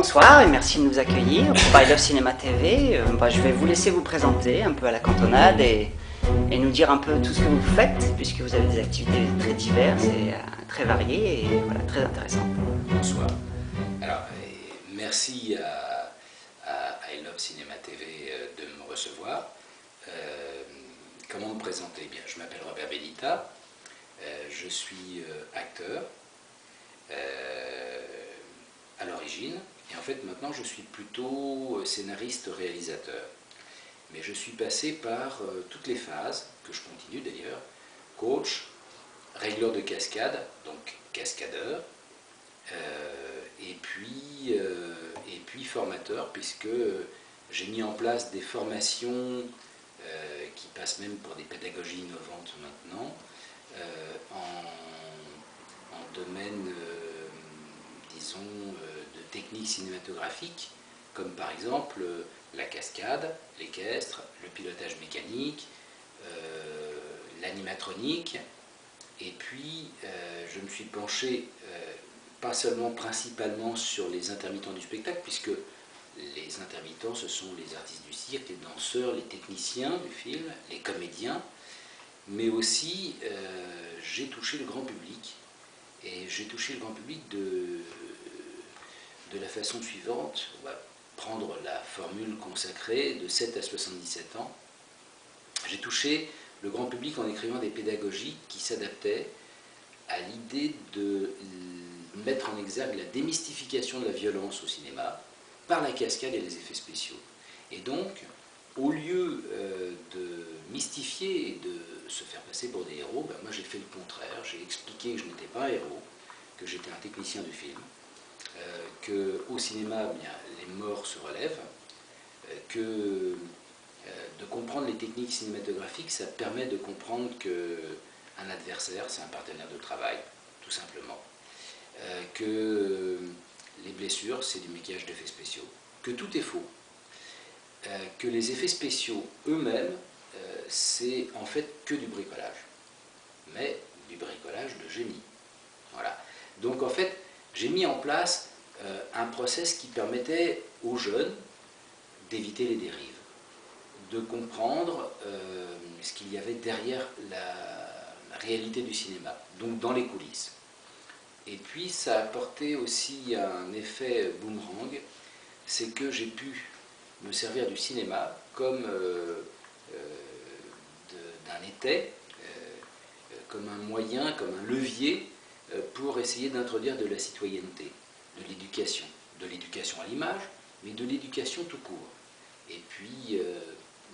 Bonsoir et merci de nous accueillir pour I Love Cinéma TV. Je vais vous laisser vous présenter un peu à la cantonade et nous dire un peu tout ce que vous faites, puisque vous avez des activités très diverses et très variées et voilà, très intéressantes. Bonsoir. Alors, merci à I Love Cinéma TV de me recevoir. Comment me présenter? Bien, je m'appelle Robert Bellita, je suis acteur à l'origine, et en fait maintenant je suis plutôt scénariste-réalisateur. Mais je suis passé par toutes les phases, que je continue d'ailleurs: coach, régleur de cascade, donc cascadeur, et puis formateur, puisque j'ai mis en place des formations qui passent même pour des pédagogies innovantes maintenant, en domaine, disons, de techniques cinématographiques, comme par exemple la cascade, l'équestre, le pilotage mécanique, l'animatronique. Et puis je me suis penché pas seulement principalement sur les intermittents du spectacle, puisque les intermittents, ce sont les artistes du cirque, les danseurs, les techniciens du film, les comédiens, mais aussi j'ai touché le grand public, et j'ai touché le grand public de la façon suivante. On va prendre la formule consacrée de 7 à 77 ans. J'ai touché le grand public en écrivant des pédagogies qui s'adaptaient à l'idée de mettre en exergue la démystification de la violence au cinéma par la cascade et les effets spéciaux. Et donc, au lieu de mystifier et de se faire passer pour des héros, moi j'ai fait le contraire. J'ai expliqué que je n'étais pas un héros, que j'étais un technicien du film, qu'au cinéma, les morts se relèvent, que de comprendre les techniques cinématographiques, ça permet de comprendre qu'un adversaire, c'est un partenaire de travail, tout simplement. Que les blessures, c'est du maquillage d'effets spéciaux. Que tout est faux. Que les effets spéciaux eux-mêmes, c'est en fait que du bricolage. Mais du bricolage de génie. Voilà. Donc en fait, j'ai mis en place un process qui permettait aux jeunes d'éviter les dérives, de comprendre ce qu'il y avait derrière la réalité du cinéma, donc dans les coulisses. Et puis ça a apporté aussi un effet boomerang, c'est que j'ai pu me servir du cinéma comme d'un étai, comme un moyen, comme un levier pour essayer d'introduire de la citoyenneté, de l'éducation à l'image, mais de l'éducation tout court. Et puis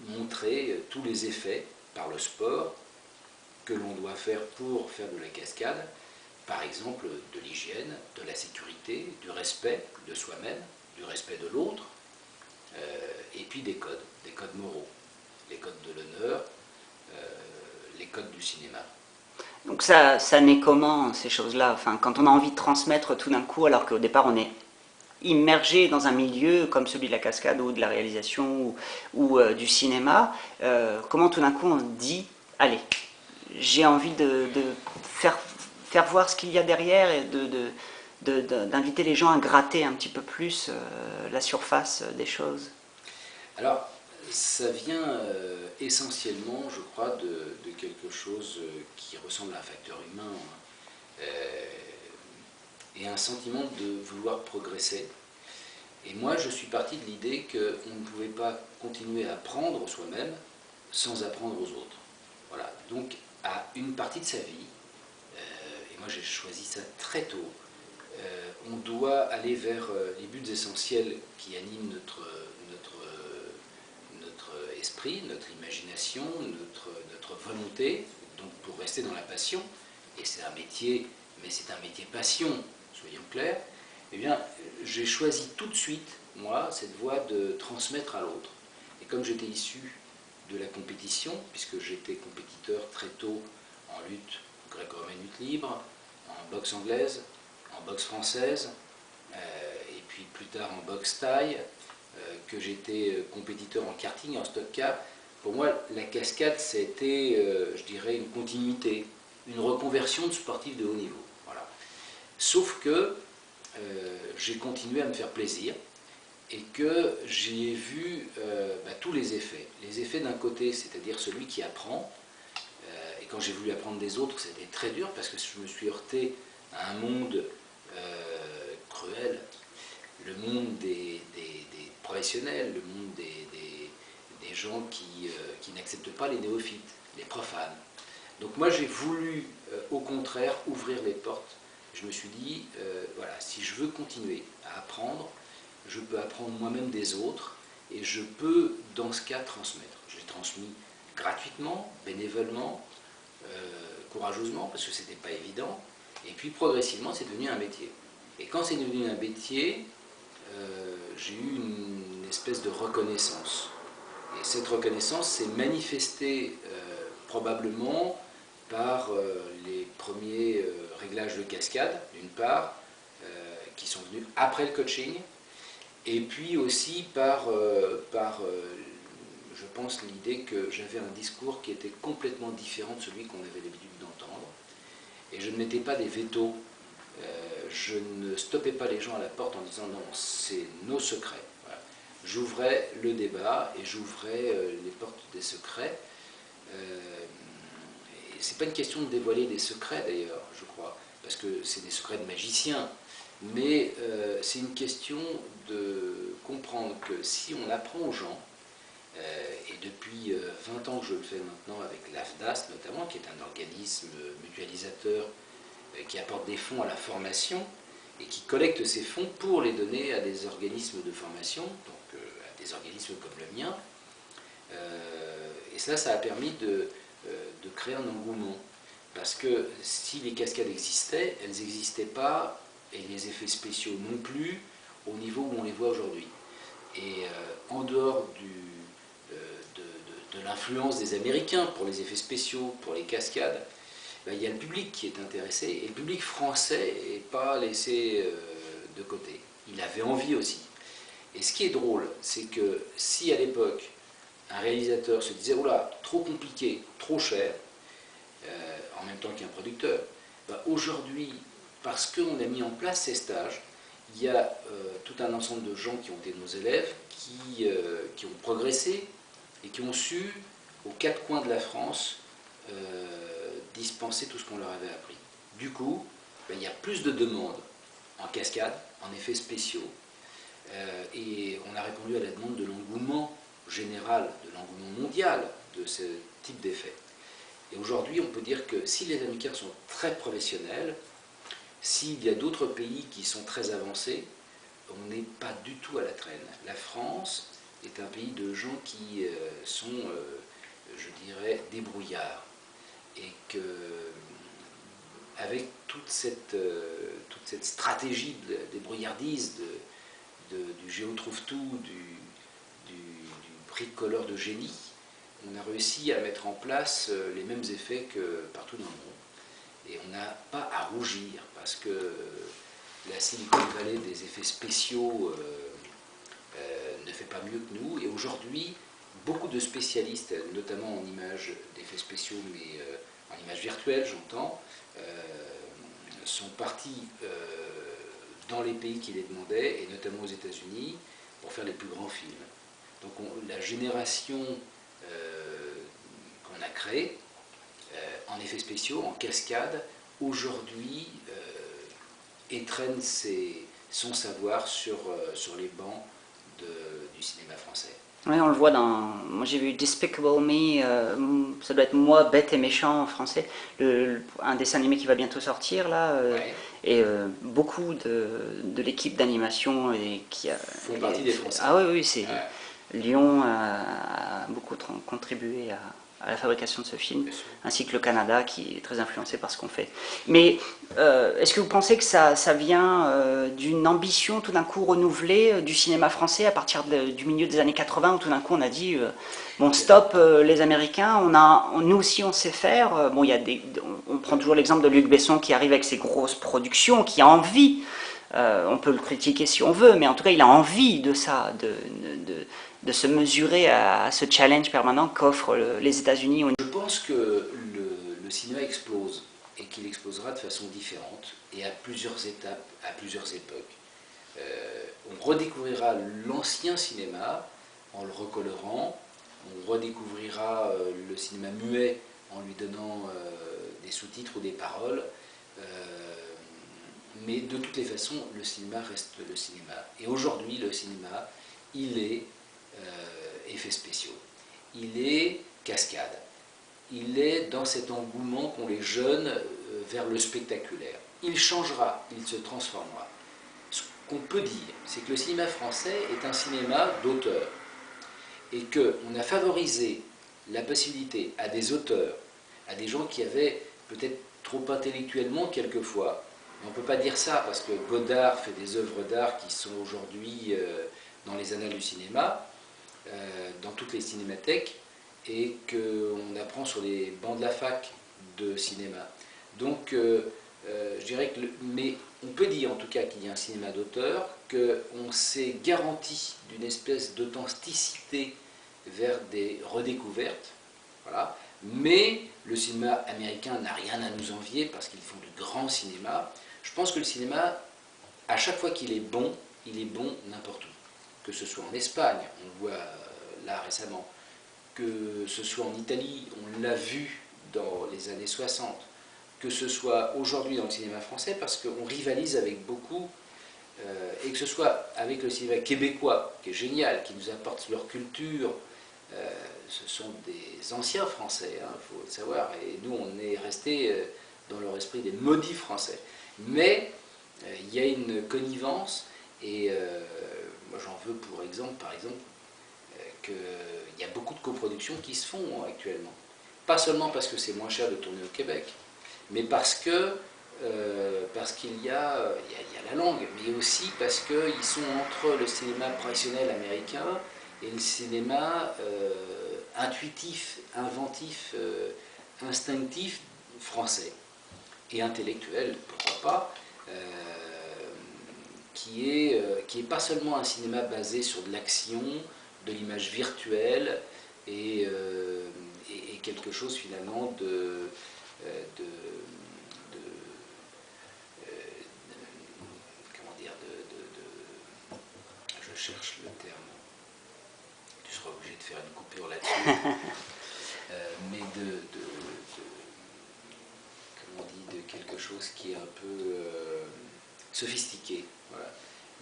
montrer tous les effets par le sport que l'on doit faire pour faire de la cascade, par exemple de l'hygiène, de la sécurité, du respect de soi-même, du respect de l'autre, et puis des codes moraux, les codes de l'honneur, les codes du cinéma. Donc ça naît comment, ces choses-là? Enfin, quand on a envie de transmettre tout d'un coup, alors qu'au départ on est immergé dans un milieu comme celui de la cascade ou de la réalisation ou du cinéma, comment tout d'un coup on dit, allez, j'ai envie de faire voir ce qu'il y a derrière et d'inviter les gens à gratter un petit peu plus la surface des choses? Alors, ça vient essentiellement, je crois, de quelque chose qui ressemble à un facteur humain, et un sentiment de vouloir progresser. Et moi, je suis parti de l'idée qu'on ne pouvait pas continuer à apprendre soi-même sans apprendre aux autres. Voilà. Donc, à une partie de sa vie, et moi j'ai choisi ça très tôt, on doit aller vers les buts essentiels qui animent notre esprit, notre imagination, notre volonté, donc pour rester dans la passion. Et c'est un métier, mais c'est un métier passion, soyons clairs. Eh bien, j'ai choisi tout de suite, moi, cette voie de transmettre à l'autre. Et comme j'étais issu de la compétition, puisque j'étais compétiteur très tôt en lutte gréco-romaine, lutte libre, en boxe anglaise, en boxe française, et puis plus tard en boxe thaï, que j'étais compétiteur en karting, en stock car, pour moi, la cascade, c'était, je dirais, une continuité, une reconversion de sportif de haut niveau. Voilà. Sauf que j'ai continué à me faire plaisir et que j'y ai vu tous les effets. Les effets d'un côté, c'est-à-dire celui qui apprend, et quand j'ai voulu apprendre des autres, c'était très dur parce que je me suis heurté à un monde cruel, le monde des professionnels, le monde des gens qui n'acceptent pas les néophytes, les profanes. Donc moi j'ai voulu au contraire ouvrir les portes. Je me suis dit, voilà, si je veux continuer à apprendre, je peux apprendre moi-même des autres et je peux dans ce cas transmettre. Je l'ai transmis gratuitement, bénévolement, courageusement parce que ce n'était pas évident, et puis progressivement c'est devenu un métier. Et quand c'est devenu un métier, j'ai eu une espèce de reconnaissance. Et cette reconnaissance s'est manifestée probablement par les premiers réglages de cascade, d'une part, qui sont venus après le coaching, et puis aussi par je pense, l'idée que j'avais un discours qui était complètement différent de celui qu'on avait l'habitude d'entendre. Et je ne mettais pas des vétos, je ne stoppais pas les gens à la porte en disant non, c'est nos secrets. Voilà. J'ouvrais le débat et j'ouvrais les portes des secrets. C'est pas une question de dévoiler des secrets d'ailleurs, je crois, parce que c'est des secrets de magiciens, mais c'est une question de comprendre que si on apprend aux gens, et depuis 20 ans que je le fais maintenant avec l'AFDAS notamment, qui est un organisme mutualisateur qui apporte des fonds à la formation et qui collecte ces fonds pour les donner à des organismes de formation, donc à des organismes comme le mien. Et ça a permis de créer un engouement. Parce que si les cascades existaient, elles n'existaient pas, et les effets spéciaux non plus, au niveau où on les voit aujourd'hui. Et en dehors de l'influence des Américains pour les effets spéciaux, pour les cascades, il y a le public qui est intéressé, et le public français n'est pas laissé de côté. Il avait envie aussi. Et ce qui est drôle, c'est que si à l'époque, un réalisateur se disait « Oula, trop compliqué, trop cher », en même temps qu'un producteur, aujourd'hui, parce qu'on a mis en place ces stages, il y a tout un ensemble de gens qui ont été nos élèves, qui ont progressé et qui ont su, aux quatre coins de la France, dispenser tout ce qu'on leur avait appris. Du coup, il y a plus de demandes en cascade, en effets spéciaux, et on a répondu à la demande de l'engouement général, de l'engouement mondial de ce type d'effet. Et aujourd'hui, on peut dire que si les Américains sont très professionnels, s'il y a d'autres pays qui sont très avancés, on n'est pas du tout à la traîne. La France est un pays de gens qui sont, je dirais, débrouillards. Et que, avec toute cette stratégie de débrouillardise, du géotrouve-tout, du bricoleur de génie, on a réussi à mettre en place les mêmes effets que partout dans le monde. Et on n'a pas à rougir, parce que la Silicon Valley des effets spéciaux ne fait pas mieux que nous. Et aujourd'hui, beaucoup de spécialistes, notamment en images d'effets spéciaux, mais en images virtuelles, j'entends, sont partis dans les pays qui les demandaient, et notamment aux États-Unis, pour faire les plus grands films. Donc la génération qu'on a créée, en effets spéciaux, en cascade, aujourd'hui étrenne son savoir sur les bancs du cinéma français. Oui, on le voit dans... Moi j'ai vu Despicable Me, ça doit être Moi, bête et méchant en français, un dessin animé qui va bientôt sortir là, Ouais. et beaucoup de l'équipe d'animation qui a... Font partie des Français. Ah oui, c'est... Ouais. Lyon a beaucoup contribué à la fabrication de ce film, ainsi que le Canada qui est très influencé par ce qu'on fait. Mais est-ce que vous pensez que ça vient d'une ambition tout d'un coup renouvelée du cinéma français à partir du milieu des années 80 où tout d'un coup on a dit bon stop les Américains, nous aussi on sait faire. Bon, on prend toujours l'exemple de Luc Besson qui arrive avec ses grosses productions, qui a envie. On peut le critiquer si on veut, mais en tout cas il a envie de ça, de se mesurer à ce challenge permanent qu'offrent les États-Unis. Je pense que le cinéma explose. et qu'il exposera de façon différente et à plusieurs étapes, à plusieurs époques. On redécouvrira l'ancien cinéma en le recolorant, on redécouvrira le cinéma muet en lui donnant des sous-titres ou des paroles, mais de toutes les façons, le cinéma reste le cinéma. Et aujourd'hui, le cinéma, il est effets spéciaux, il est cascade, il est dans cet engouement qu'ont les jeunes vers le spectaculaire. Il changera, il se transformera. Ce qu'on peut dire, c'est que le cinéma français est un cinéma d'auteurs et qu'on a favorisé la possibilité à des auteurs, à des gens qui avaient peut-être trop intellectuellement quelquefois. Mais on ne peut pas dire ça parce que Godard fait des œuvres d'art qui sont aujourd'hui dans les annales du cinéma, dans toutes les cinémathèques, et qu'on apprend sur les bancs de la fac de cinéma. Donc, je dirais que, mais on peut dire en tout cas qu'il y a un cinéma d'auteur, qu'on s'est garanti d'une espèce d'authenticité vers des redécouvertes, voilà. Mais le cinéma américain n'a rien à nous envier parce qu'ils font du grand cinéma. Je pense que le cinéma, à chaque fois qu'il est bon n'importe où. Que ce soit en Espagne, on le voit là récemment, que ce soit en Italie, on l'a vu dans les années 60, que ce soit aujourd'hui dans le cinéma français, parce qu'on rivalise avec beaucoup, et que ce soit avec le cinéma québécois, qui est génial, qui nous apporte leur culture. Ce sont des anciens Français, il faut le savoir, et nous on est restés dans leur esprit des maudits Français. Mais il y a une connivence, et moi j'en veux pour exemple, qu'il y a beaucoup de coproductions qui se font actuellement. Pas seulement parce que c'est moins cher de tourner au Québec, mais parce qu'il y a la langue, mais aussi parce qu'ils sont entre le cinéma professionnel américain et le cinéma intuitif, inventif, instinctif français et intellectuel, pourquoi pas, qui est pas seulement un cinéma basé sur de l'action, de l'image virtuelle et quelque chose finalement comment dire, je cherche le terme, tu seras obligé de faire une coupure là-dessus, mais comment on dit, de quelque chose qui est un peu sophistiqué, voilà.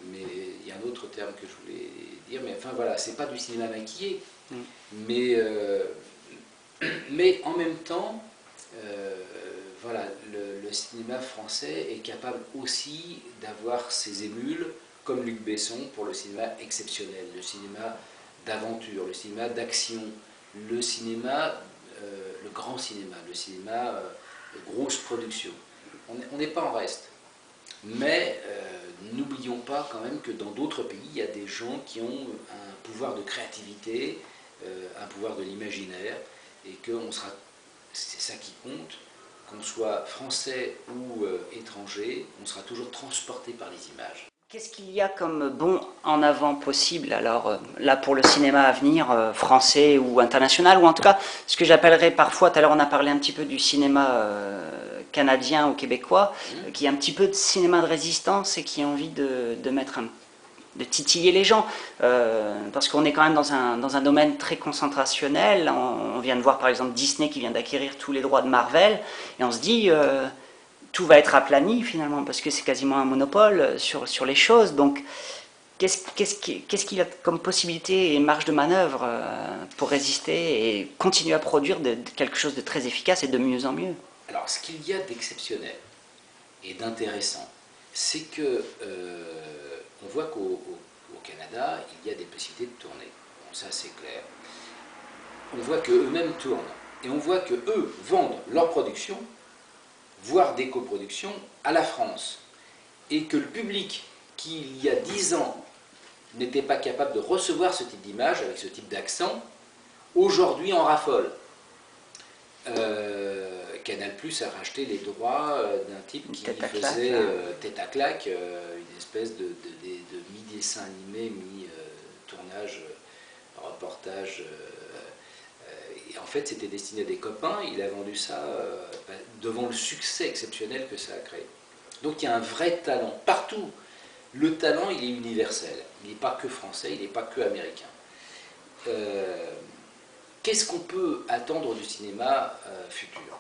Mais il y a un autre terme que je voulais dire, mais enfin voilà, c'est pas du cinéma maquillé, mais en même temps, voilà, le cinéma français est capable aussi d'avoir ses émules, comme Luc Besson, pour le cinéma exceptionnel, le cinéma d'aventure, le cinéma d'action, le cinéma, le grand cinéma, le cinéma de grosse production. On n'est pas en reste. Mais n'oublions pas quand même que dans d'autres pays, il y a des gens qui ont un pouvoir de créativité, un pouvoir de l'imaginaire, et que c'est ça qui compte, qu'on soit français ou étranger, on sera toujours transporté par les images. Qu'est-ce qu'il y a comme bond en avant possible, alors là pour le cinéma à venir, français ou international, ou en tout cas ce que j'appellerais parfois, tout à l'heure on a parlé un petit peu du cinéma canadien ou québécois, qui est un petit peu de cinéma de résistance et qui a envie de mettre de titiller les gens, parce qu'on est quand même dans un domaine très concentrationnel. On vient de voir par exemple Disney qui vient d'acquérir tous les droits de Marvel, et on se dit tout va être aplani finalement, parce que c'est quasiment un monopole sur les choses. Donc qu'est-ce qu'il y a comme possibilité et marge de manœuvre pour résister et continuer à produire quelque chose de très efficace et de mieux en mieux? Alors ce qu'il y a d'exceptionnel et d'intéressant, c'est que on voit qu'au Canada, il y a des possibilités de tourner. Bon, ça c'est clair. On voit qu'eux-mêmes tournent. Et on voit qu'eux vendent leur production, voire des coproductions, à la France. Et que le public, qui il y a 10 ans n'était pas capable de recevoir ce type d'image, avec ce type d'accent, aujourd'hui en raffole. Canal+ a racheté les droits d'un type qui faisait tête à claque, une espèce de mi-dessin animé, mi-tournage, reportage, en fait, c'était destiné à des copains. Il a vendu ça devant le succès exceptionnel que ça a créé. Donc il y a un vrai talent. Partout, le talent, il est universel. Il n'est pas que français, il n'est pas que américain. Qu'est-ce qu'on peut attendre du cinéma futur?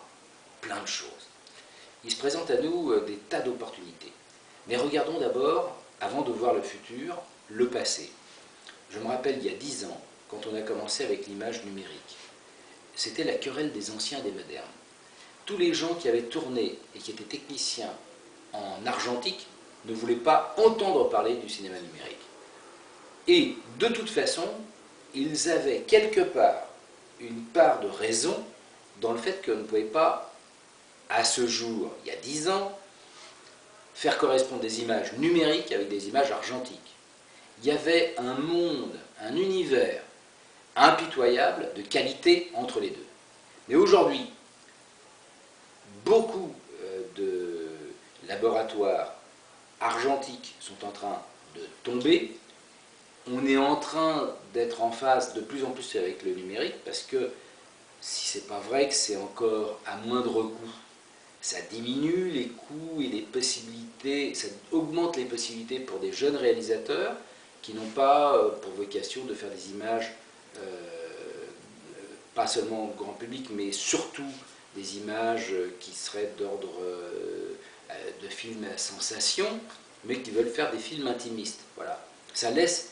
Plein de choses. Il se présente à nous des tas d'opportunités. Mais regardons d'abord, avant de voir le futur, le passé. Je me rappelle il y a 10 ans, quand on a commencé avec l'image numérique. C'était la querelle des anciens et des modernes. Tous les gens qui avaient tourné et qui étaient techniciens en argentique ne voulaient pas entendre parler du cinéma numérique. Et de toute façon, ils avaient quelque part une part de raison dans le fait qu'on ne pouvait pas, à ce jour, il y a 10 ans, faire correspondre des images numériques avec des images argentiques. Il y avait un monde, un univers impitoyable de qualité entre les deux. Mais aujourd'hui, beaucoup de laboratoires argentiques sont en train de tomber. On est en train d'être en phase de plus en plus avec le numérique, parce que si c'est pas vrai que c'est encore à moindre coût, ça diminue les coûts et les possibilités, ça augmente les possibilités pour des jeunes réalisateurs qui n'ont pas pour vocation de faire des images, pas seulement au grand public, mais surtout des images qui seraient d'ordre de films à sensation, mais qui veulent faire des films intimistes. Voilà. Ça laisse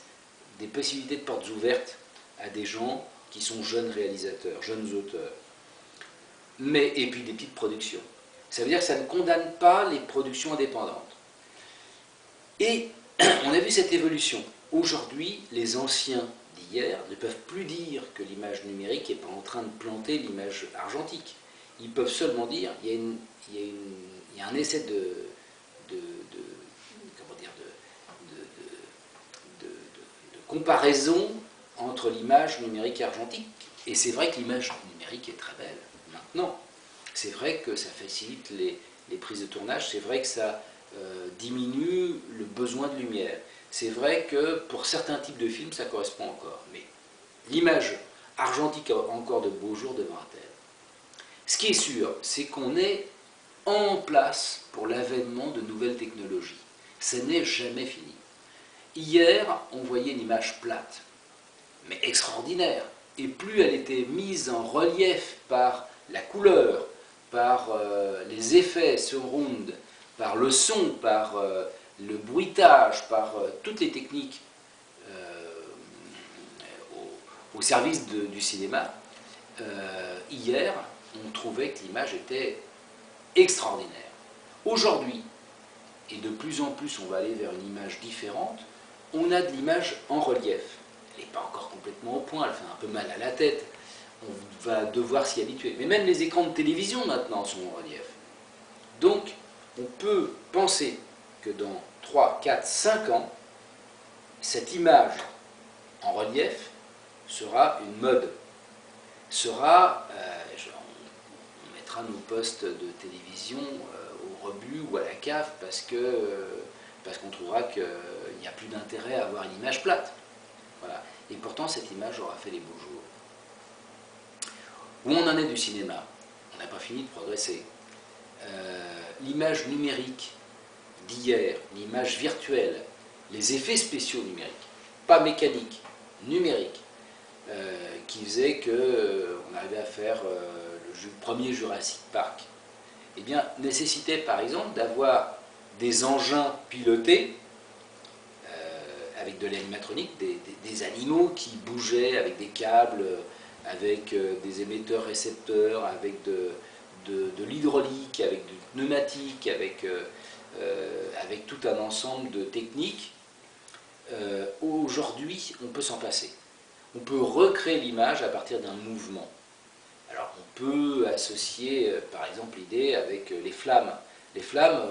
des possibilités de portes ouvertes à des gens qui sont jeunes réalisateurs, jeunes auteurs. Et puis des petites productions. Ça veut dire que ça ne condamne pas les productions indépendantes. Et on a vu cette évolution. Aujourd'hui, les anciens d'hier ne peuvent plus dire que l'image numérique n'est pas en train de planter l'image argentique. Ils peuvent seulement dire qu'il y a un essai de comparaison entre l'image numérique et argentique. Et c'est vrai que l'image numérique est très belle maintenant. C'est vrai que ça facilite les prises de tournage, c'est vrai que ça diminue le besoin de lumière. C'est vrai que pour certains types de films, ça correspond encore. Mais l'image argentique a encore de beaux jours devant elle. Ce qui est sûr, c'est qu'on est en place pour l'avènement de nouvelles technologies. Ça n'est jamais fini. Hier, on voyait une image plate, mais extraordinaire. Et plus elle était mise en relief par la couleur, par les effets surround, par le son, par le bruitage, par toutes les techniques au service du cinéma, hier, on trouvait que l'image était extraordinaire. Aujourd'hui, et de plus en plus on va aller vers une image différente, on a de l'image en relief. Elle n'est pas encore complètement au point, elle fait un peu mal à la tête, on va devoir s'y habituer. Mais même les écrans de télévision maintenant sont en relief. Donc on peut penser que dans 3, 4, 5 ans, cette image en relief sera une mode. On mettra nos postes de télévision au rebut ou à la cave parce qu'on trouvera qu'il n'y a plus d'intérêt à avoir une image plate. Voilà. Et pourtant, cette image aura fait les beaux jours. Où on en est du cinéma? On n'a pas fini de progresser. L'image numérique d'hier, l'image virtuelle, les effets spéciaux numériques, pas mécaniques, numériques, qui faisaient qu'on arrivait à faire le premier Jurassic Park, eh bien, nécessitait par exemple d'avoir des engins pilotés avec de l'animatronique, des animaux qui bougeaient avec des câbles, avec des émetteurs récepteurs, avec de l'hydraulique, avec du pneumatique, avec tout un ensemble de techniques. Aujourd'hui, on peut s'en passer. On peut recréer l'image à partir d'un mouvement. Alors on peut associer par exemple l'idée avec les flammes. Les flammes,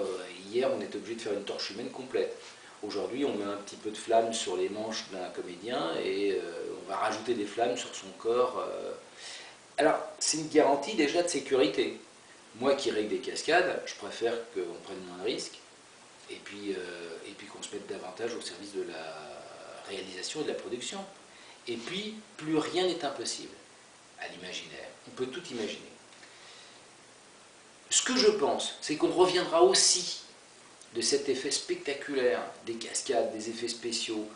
hier on était obligé de faire une torche humaine complète. Aujourd'hui on met un petit peu de flamme sur les manches d'un comédien et on va rajouter des flammes sur son corps. Alors c'est une garantie déjà de sécurité. Moi qui règle des cascades, je préfère qu'on prenne moins de risques et puis qu'on se mette davantage au service de la réalisation et de la production. Et puis plus rien n'est impossible. à l'imaginaire. On peut tout imaginer. Ce que je pense, c'est qu'on reviendra aussi de cet effet spectaculaire, des cascades, des effets spéciaux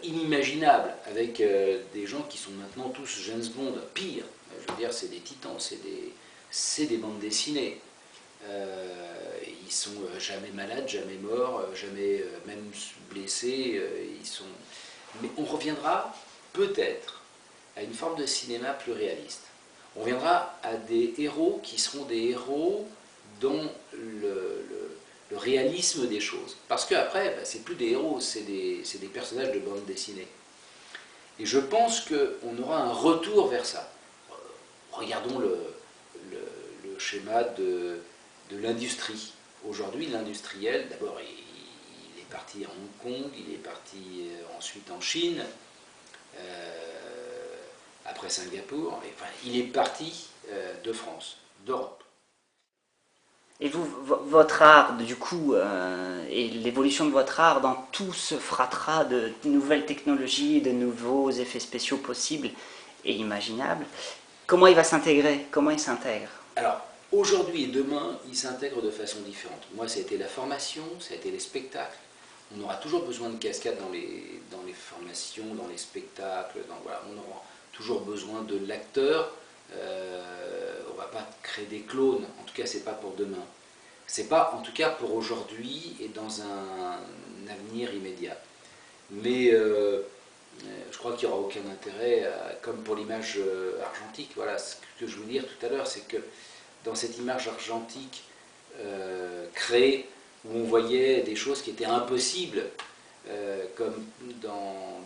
inimaginables, avec des gens qui sont maintenant tous James Bond, pire, je veux dire, c'est des titans, c'est des bandes dessinées. Ils sont jamais malades, jamais morts, jamais même blessés. Mais on reviendra peut-être à une forme de cinéma plus réaliste. On reviendra à des héros qui seront des héros dans le réalisme des choses. Parce qu'après, bah, c'est plus des héros, c'est des personnages de bande dessinée. Et je pense qu'on aura un retour vers ça. Regardons le schéma de l'industrie. Aujourd'hui, l'industriel, d'abord, il est parti à Hong Kong, il est parti ensuite en Chine, après Singapour, et, enfin, il est parti de France, d'Europe. Et vous, votre art, du coup, et l'évolution de votre art dans tout ce fratras de nouvelles technologies, de nouveaux effets spéciaux possibles et imaginables, comment il va s'intégrer? Comment il s'intègre? Alors, aujourd'hui et demain, il s'intègre de façon différente. Moi, ça a été la formation, ça a été les spectacles. On aura toujours besoin de cascades dans les formations, dans les spectacles. Voilà, on aura toujours besoin de l'acteur. On ne va pas créer des clones, en tout cas, ce n'est pas pour demain. Ce n'est pas, en tout cas, pour aujourd'hui et dans un avenir immédiat. Mais je crois qu'il n'y aura aucun intérêt, comme pour l'image argentique. Voilà, ce que je voulais dire tout à l'heure, c'est que dans cette image argentique créée, où on voyait des choses qui étaient impossibles, comme dans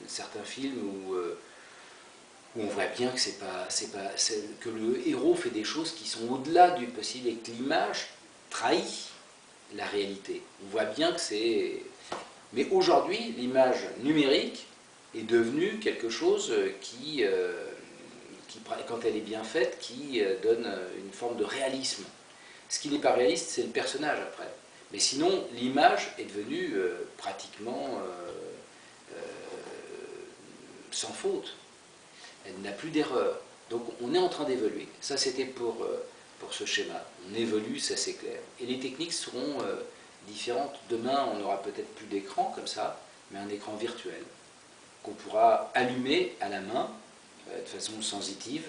certains films où on voit bien que, que le héros fait des choses qui sont au-delà du possible et que l'image trahit la réalité. On voit bien que c'est... Mais aujourd'hui, l'image numérique est devenue quelque chose qui, quand elle est bien faite, qui donne une forme de réalisme. Ce qui n'est pas réaliste, c'est le personnage après. Mais sinon, l'image est devenue pratiquement sans faute. Elle n'a plus d'erreur. Donc on est en train d'évoluer. Ça, c'était pour ce schéma. On évolue, ça c'est clair. Et les techniques seront différentes. Demain, on n'aura peut-être plus d'écran comme ça, mais un écran virtuel qu'on pourra allumer à la main de façon sensitive,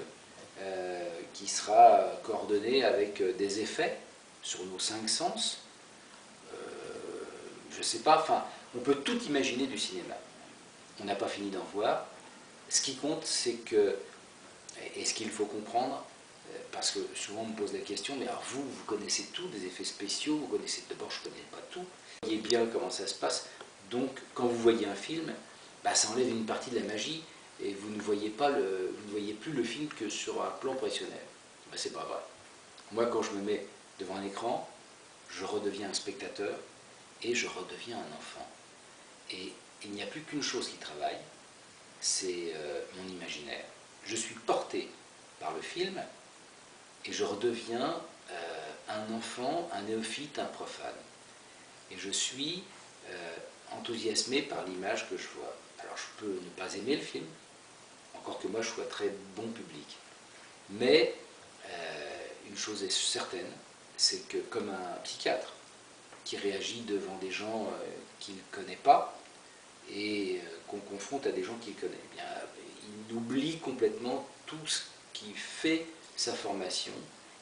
qui sera coordonné avec des effets sur nos 5 sens. Je ne sais pas, enfin, on peut tout imaginer du cinéma. On n'a pas fini d'en voir. Ce qui compte, c'est que, et ce qu'il faut comprendre, parce que souvent on me pose la question, mais alors vous connaissez tout, des effets spéciaux, vous connaissez, d'abord je ne connais pas tout, vous voyez bien comment ça se passe, donc quand vous voyez un film, bah, ça enlève une partie de la magie, et vous ne voyez plus le film que sur un plan professionnel. Ben, c'est pas vrai. Moi, quand je me mets devant un écran, je redeviens un spectateur et je redeviens un enfant. Et il n'y a plus qu'une chose qui travaille, c'est mon imaginaire. Je suis porté par le film et je redeviens un enfant, un néophyte, un profane. Et je suis enthousiasmé par l'image que je vois. Alors je peux ne pas aimer le film, encore que moi je sois très bon public. Mais une chose est certaine, c'est que comme un psychiatre qui réagit devant des gens qu'il ne connaît pas et qu'on confronte à des gens qu'il connaît, eh bien, il oublie complètement tout ce qui fait sa formation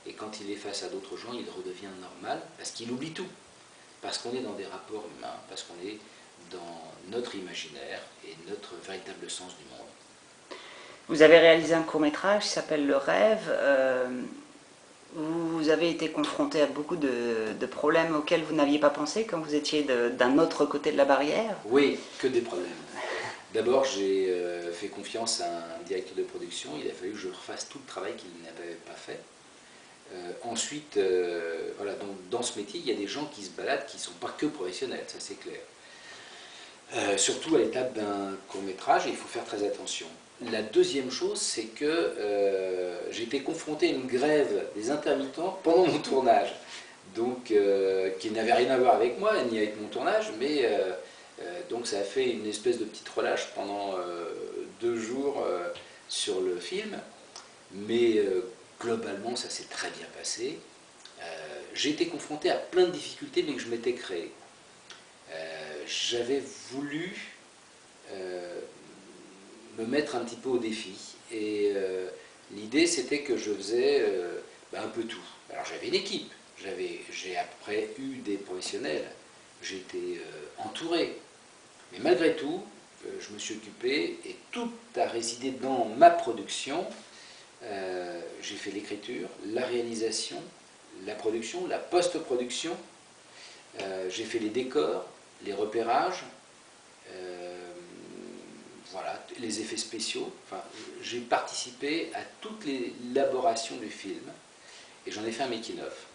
et quand il est face à d'autres gens, il redevient normal parce qu'il oublie tout. Parce qu'on est dans des rapports humains, parce qu'on est dans notre imaginaire et notre véritable sens du monde. Vous avez réalisé un court-métrage qui s'appelle Le Rêve. Vous avez été confronté à beaucoup de problèmes auxquels vous n'aviez pas pensé quand vous étiez d'un autre côté de la barrière? Oui, que des problèmes. D'abord, j'ai fait confiance à un directeur de production. Il a fallu que je refasse tout le travail qu'il n'avait pas fait. Ensuite, voilà, donc, dans ce métier, il y a des gens qui se baladent qui ne sont pas que professionnels, ça c'est clair. Surtout à l'étape d'un court-métrage, il faut faire très attention. La deuxième chose, c'est que j'ai été confronté à une grève des intermittents pendant mon tournage, donc qui n'avait rien à voir avec moi, ni avec mon tournage, mais donc ça a fait une espèce de petite relâche pendant 2 jours sur le film. Mais globalement, ça s'est très bien passé. J'ai été confronté à plein de difficultés, mais que je m'étais créé. J'avais voulu me mettre un petit peu au défi. Et l'idée, c'était que je faisais un peu tout. Alors j'avais une équipe, j'ai après eu des professionnels, j'étais entouré. Mais malgré tout, je me suis occupé, et tout a résidé dans ma production. J'ai fait l'écriture, la réalisation, la production, la post-production. J'ai fait les décors, les repérages, voilà, les effets spéciaux. Enfin, j'ai participé à toute l'élaboration du film et j'en ai fait un making-of.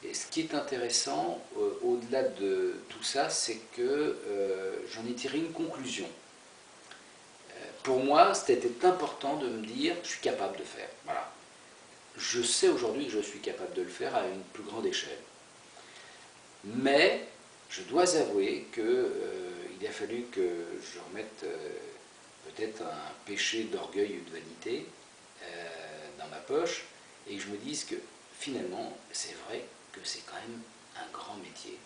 Et ce qui est intéressant, au-delà de tout ça, c'est que j'en ai tiré une conclusion. Pour moi, c'était important de me dire, je suis capable de faire. Voilà. Je sais aujourd'hui que je suis capable de le faire à une plus grande échelle. Mais je dois avouer qu'il a fallu que je remette peut-être un péché d'orgueil ou de vanité dans ma poche et que je me dise que finalement, c'est vrai que c'est quand même un grand métier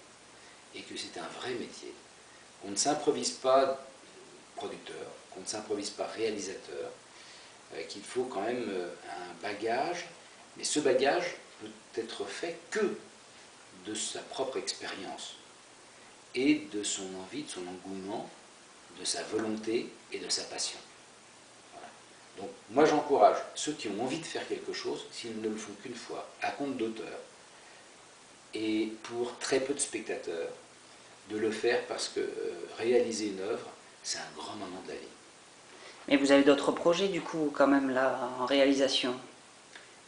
et que c'est un vrai métier. On ne s'improvise pas producteur, qu'on ne s'improvise pas réalisateur, qu'il faut quand même un bagage, mais ce bagage peut être fait que de sa propre expérience et de son envie, de son engouement, de sa volonté et de sa passion. Voilà. Donc moi j'encourage ceux qui ont envie de faire quelque chose, s'ils ne le font qu'une fois, à compte d'auteur, et pour très peu de spectateurs, de le faire parce que réaliser une œuvre, c'est un grand moment de la vie. Mais vous avez d'autres projets du coup quand même là en réalisation?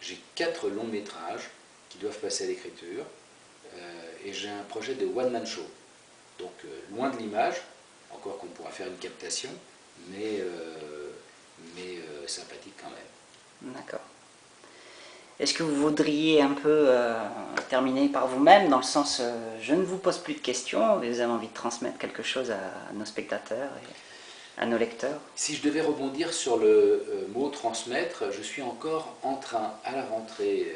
J'ai 4 longs métrages qui doivent passer à l'écriture et j'ai un projet de one-man show. Donc loin de l'image, encore qu'on pourra faire une captation, mais sympathique quand même. D'accord. Est-ce que vous voudriez un peu terminer par vous-même, dans le sens je ne vous pose plus de questions, vous avez envie de transmettre quelque chose à nos spectateurs et à nos lecteurs? Si je devais rebondir sur le mot transmettre, je suis encore en train, à la rentrée,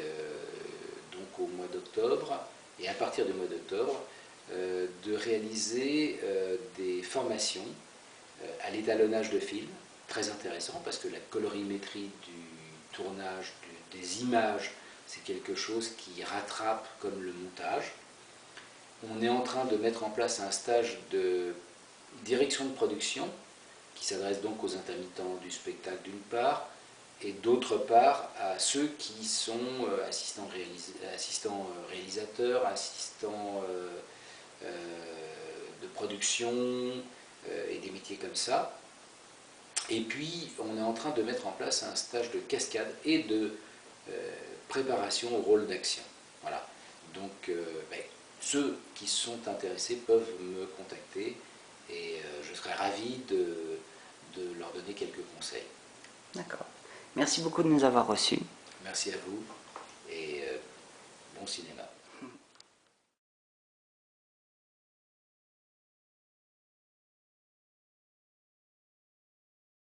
donc au mois d'octobre, et à partir du mois d'octobre, de réaliser des formations à l'étalonnage de films, très intéressant parce que la colorimétrie du tournage, des images, c'est quelque chose qui rattrape comme le montage. On est en train de mettre en place un stage de direction de production qui s'adresse donc aux intermittents du spectacle d'une part, et d'autre part à ceux qui sont assistants réalisateurs, assistants de production et des métiers comme ça. Et puis on est en train de mettre en place un stage de cascade et de préparation au rôle d'action. Voilà. Donc ceux qui sont intéressés peuvent me contacter et je serai ravi de leur donner quelques conseils. D'accord. Merci beaucoup de nous avoir reçus. Merci à vous et bon cinéma.